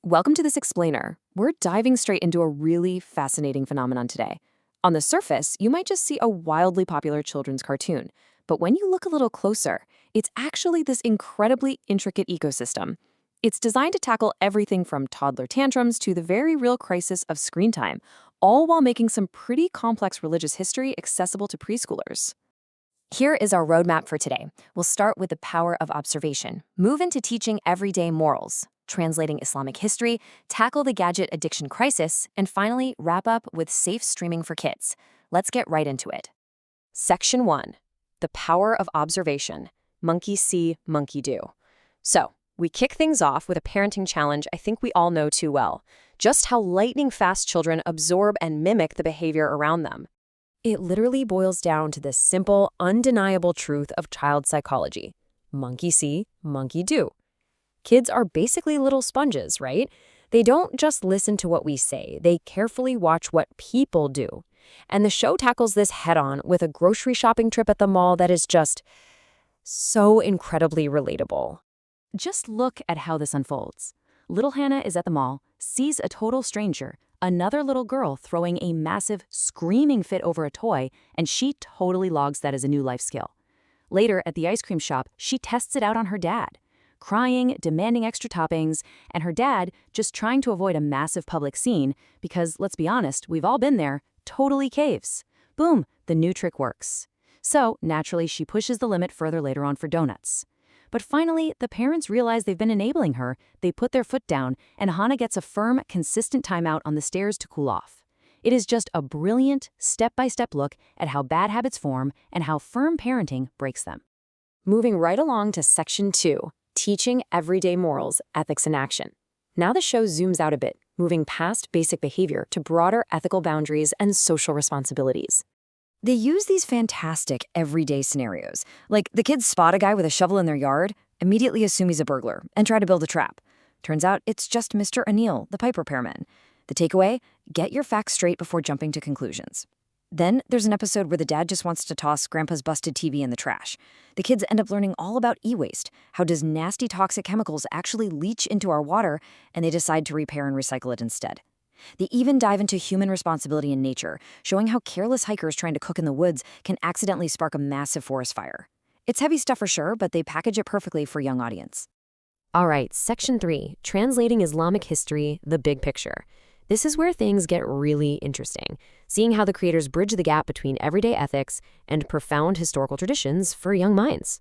Welcome to this explainer. We're diving straight into a really fascinating phenomenon today. On the surface, you might just see a wildly popular children's cartoon, but when you look a little closer, it's actually this incredibly intricate ecosystem. It's designed to tackle everything from toddler tantrums to the very real crisis of screen time, all while making some pretty complex religious history accessible to preschoolers. Here is our roadmap for today. We'll start with the power of observation, move into teaching everyday morals, translating Islamic history, tackle the gadget addiction crisis, and finally wrap up with safe streaming for kids. Let's get right into it. Section 1. The power of observation. Monkey see, monkey do. So, we kick things off with a parenting challenge I think we all know too well. Just how lightning-fast children absorb and mimic the behavior around them. It literally boils down to this simple, undeniable truth of child psychology. Monkey see, monkey do. Kids are basically little sponges, right? They don't just listen to what we say, they carefully watch what people do. And the show tackles this head-on with a grocery shopping trip at the mall that is just so incredibly relatable. Just look at how this unfolds. Little Hannah is at the mall, sees a total stranger, another little girl throwing a massive, screaming fit over a toy, and she totally logs that as a new life skill. Later, at the ice cream shop, she tests it out on her dad, crying, demanding extra toppings, and her dad just trying to avoid a massive public scene because, let's be honest, we've all been there, totally caves. Boom, the new trick works. So, naturally, she pushes the limit further later on for donuts. But finally, the parents realize they've been enabling her, they put their foot down, and Hana gets a firm, consistent timeout on the stairs to cool off. It is just a brilliant, step-by-step look at how bad habits form and how firm parenting breaks them. Moving right along to Section 2, Teaching Everyday Morals, Ethics in Action. Now the show zooms out a bit, moving past basic behavior to broader ethical boundaries and social responsibilities. They use these fantastic everyday scenarios, like the kids spot a guy with a shovel in their yard, immediately assume he's a burglar, and try to build a trap. Turns out it's just Mr. O'Neill, the pipe repairman. The takeaway? Get your facts straight before jumping to conclusions. Then there's an episode where the dad just wants to toss Grandpa's busted TV in the trash. The kids end up learning all about e-waste. How does nasty toxic chemicals actually leach into our water, and they decide to repair and recycle it instead. They even dive into human responsibility in nature, showing how careless hikers trying to cook in the woods can accidentally spark a massive forest fire. It's heavy stuff for sure, but they package it perfectly for a young audience. All right, Section 3, Translating Islamic History, the Big Picture. This is where things get really interesting, seeing how the creators bridge the gap between everyday ethics and profound historical traditions for young minds.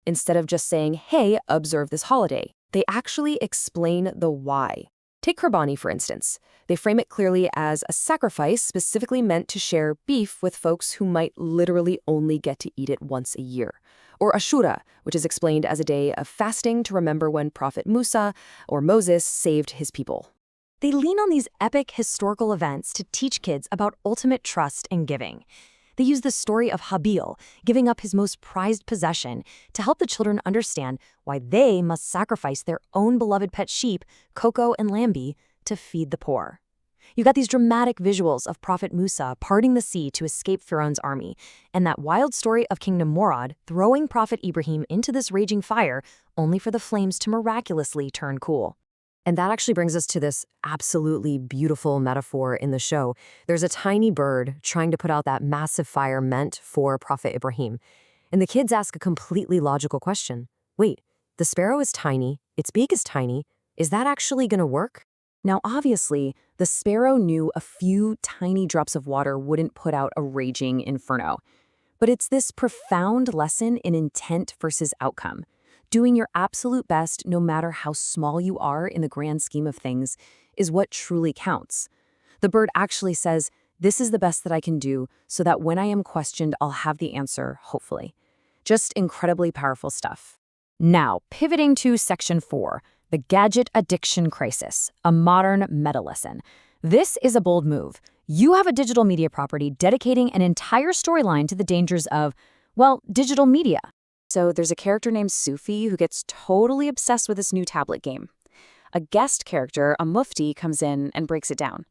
Instead of just saying, hey, observe this holiday, they actually explain the why. Take Qurbani, for instance. They frame it clearly as a sacrifice specifically meant to share beef with folks who might literally only get to eat it once a year. Or Ashura, which is explained as a day of fasting to remember when Prophet Musa or Moses saved his people. They lean on these epic historical events to teach kids about ultimate trust and giving. They use the story of Habil giving up his most prized possession to help the children understand why they must sacrifice their own beloved pet sheep, Coco and Lambi, to feed the poor. You got these dramatic visuals of Prophet Musa parting the sea to escape Pharaoh's army, and that wild story of King Nimrod throwing Prophet Ibrahim into this raging fire only for the flames to miraculously turn cool. And that actually brings us to this absolutely beautiful metaphor in the show. There's a tiny bird trying to put out that massive fire meant for Prophet Ibrahim. And the kids ask a completely logical question. Wait, the sparrow is tiny, its beak is tiny. Is that actually going to work? Now, obviously, the sparrow knew a few tiny drops of water wouldn't put out a raging inferno. But it's this profound lesson in intent versus outcome. Doing your absolute best, no matter how small you are in the grand scheme of things, is what truly counts. The bird actually says, this is the best that I can do so that when I am questioned, I'll have the answer, hopefully. Just incredibly powerful stuff. Now, pivoting to Section 4, the gadget addiction crisis, a modern meta lesson. This is a bold move. You have a digital media property dedicating an entire storyline to the dangers of, well, digital media. So there's a character named Sufi who gets totally obsessed with this new tablet game. A guest character, a mufti, comes in and breaks it down.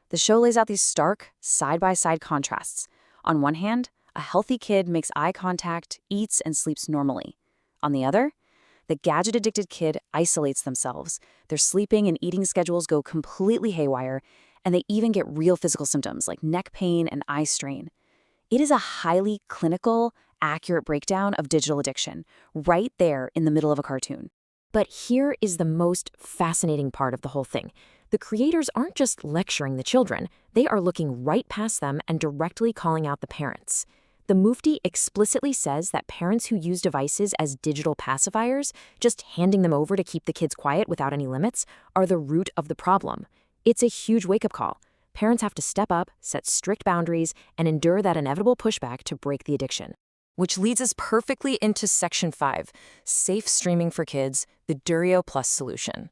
The show lays out these stark, side-by-side contrasts. On one hand, a healthy kid makes eye contact, eats, and sleeps normally. On the other, The gadget-addicted kid isolates themselves. Their sleeping and eating schedules go completely haywire, and they even get real physical symptoms like neck pain and eye strain. It is a highly clinical, accurate breakdown of digital addiction, right there in the middle of a cartoon. But here is the most fascinating part of the whole thing. The creators aren't just lecturing the children, they are looking right past them and directly calling out the parents. The Mufti explicitly says that parents who use devices as digital pacifiers, just handing them over to keep the kids quiet without any limits, are the root of the problem. It's a huge wake-up call. Parents have to step up, set strict boundaries, and endure that inevitable pushback to break the addiction. Which leads us perfectly into Section 5, Safe Streaming for Kids, the Durio Plus solution.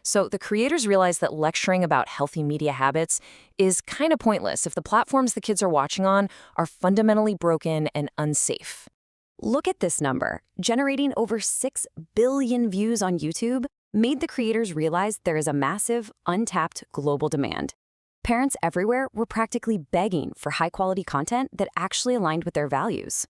So the creators realize that lecturing about healthy media habits is kind of pointless if the platforms the kids are watching on are fundamentally broken and unsafe. Look at this number. Generating over 6 billion views on YouTube made the creators realize there is a massive, untapped global demand. Parents everywhere were practically begging for high-quality content that actually aligned with their values.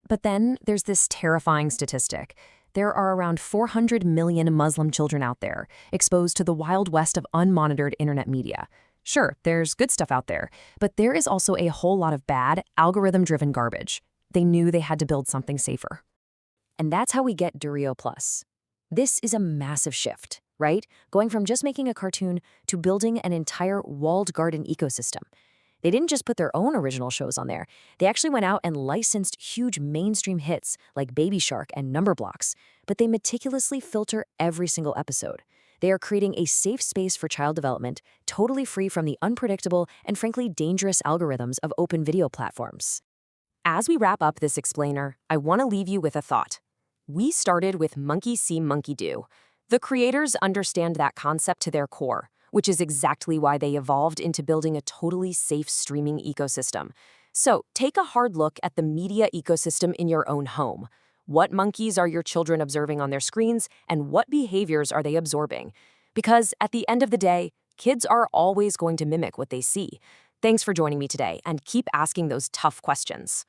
But then there's this terrifying statistic. There are around 400 million Muslim children out there, exposed to the wild west of unmonitored internet media. Sure, there's good stuff out there, but there is also a whole lot of bad, algorithm-driven garbage. They knew they had to build something safer. And that's how we get Durio Plus. This is a massive shift, right? Going from just making a cartoon to building an entire walled garden ecosystem. They didn't just put their own original shows on there. They actually went out and licensed huge mainstream hits like Baby Shark and Number Blocks, but they meticulously filter every single episode. They are creating a safe space for child development, totally free from the unpredictable and frankly dangerous algorithms of open video platforms. As we wrap up this explainer, I want to leave you with a thought. We started with Monkey See, Monkey Do. The creators understand that concept to their core, which is exactly why they evolved into building a totally safe streaming ecosystem. So take a hard look at the media ecosystem in your own home. What monkeys are your children observing on their screens, and what behaviors are they absorbing? Because at the end of the day, kids are always going to mimic what they see. Thanks for joining me today, and keep asking those tough questions.